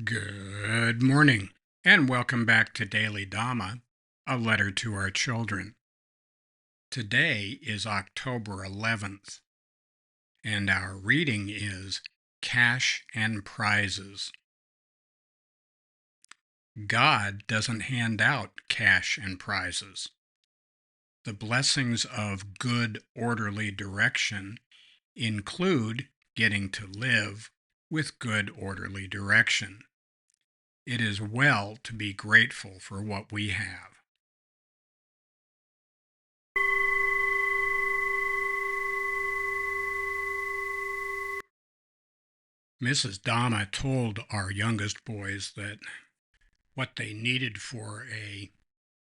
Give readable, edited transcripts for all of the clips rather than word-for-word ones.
Good morning, and welcome back to Daily Dhamma, a letter to our children. Today is October 11th, and our reading is Cash and Prizes. God doesn't hand out cash and prizes. The blessings of good, orderly direction include getting to live with good, orderly direction. It is well to be grateful for what we have. Mrs. Dhamma told our youngest boys that what they needed for a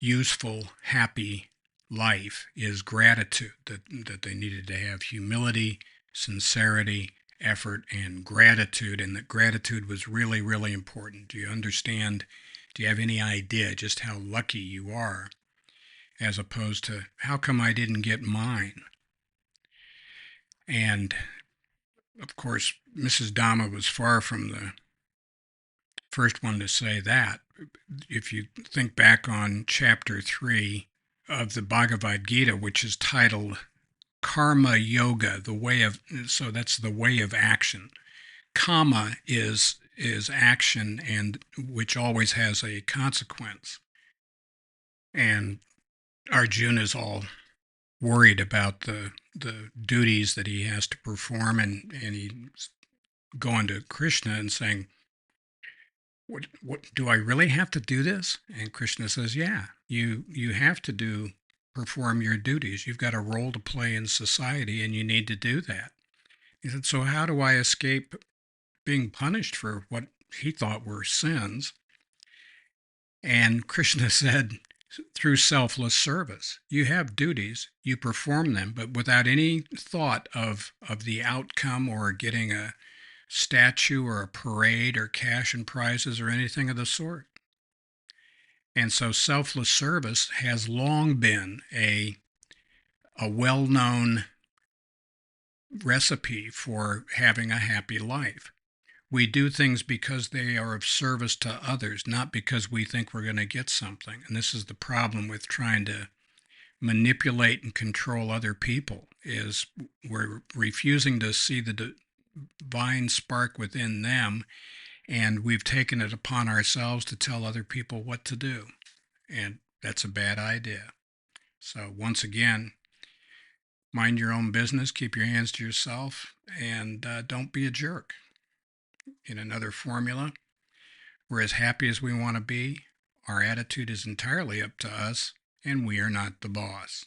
useful, happy life is gratitude, that they needed to have humility, sincerity, effort, and gratitude, and that gratitude was really, really important. Do you understand? Do you have any idea just how lucky you are, as opposed to how come I didn't get mine? And of course, Mrs. Dhamma was far from the first one to say that. If you think back on chapter 3 of the Bhagavad Gita, which is titled Karma Yoga, so that's the way of action. Karma is action, and which always has a consequence. And Arjuna is all worried about the duties that he has to perform, and he's going to Krishna and saying, what do I really have to do this? And Krishna says, yeah, you have to perform your duties. You've got a role to play in society, and you need to do that. He said, so how do I escape being punished for what he thought were sins? And Krishna said, through selfless service. You have duties, you perform them, but without any thought of the outcome or getting a statue or a parade or cash and prizes or anything of the sort. And so selfless service has long been a well-known recipe for having a happy life. We do things because they are of service to others, not because we think we're going to get something. And this is the problem with trying to manipulate and control other people, is we're refusing to see the divine spark within them, and we've taken it upon ourselves to tell other people what to do. And that's a bad idea. So once again, mind your own business, keep your hands to yourself, and don't be a jerk. In another formula, we're as happy as we want to be. Our attitude is entirely up to us, and we are not the boss.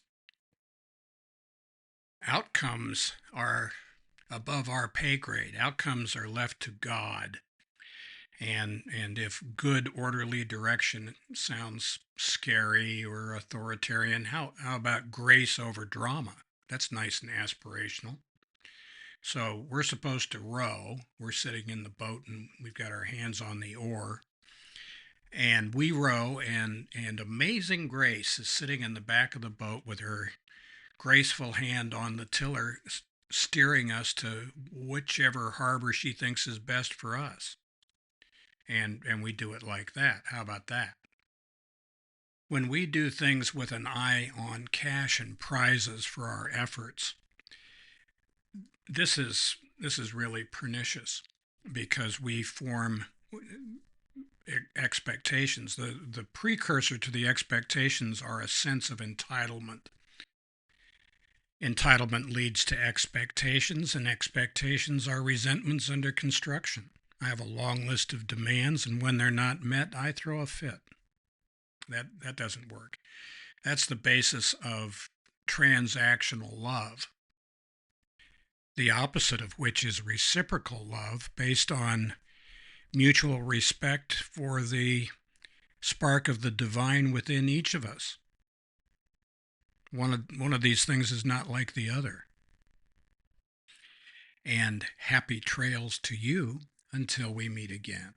Outcomes are above our pay grade. Outcomes are left to God. And if good, orderly direction sounds scary or authoritarian, how about grace over drama? That's nice and aspirational. So we're supposed to row. We're sitting in the boat and we've got our hands on the oar. And we row, and amazing Grace is sitting in the back of the boat with her graceful hand on the tiller, steering us to whichever harbor she thinks is best for us. And we do it like that. How about that? When we do things with an eye on cash and prizes for our efforts, this is really pernicious, because we form expectations. The precursor to the expectations are a sense of entitlement. Entitlement leads to expectations, and expectations are resentments under construction. I have a long list of demands, and when they're not met, I throw a fit. That doesn't work. That's the basis of transactional love, the opposite of which is reciprocal love, based on mutual respect for the spark of the divine within each of us. One of these things is not like the other. And happy trails to you until we meet again.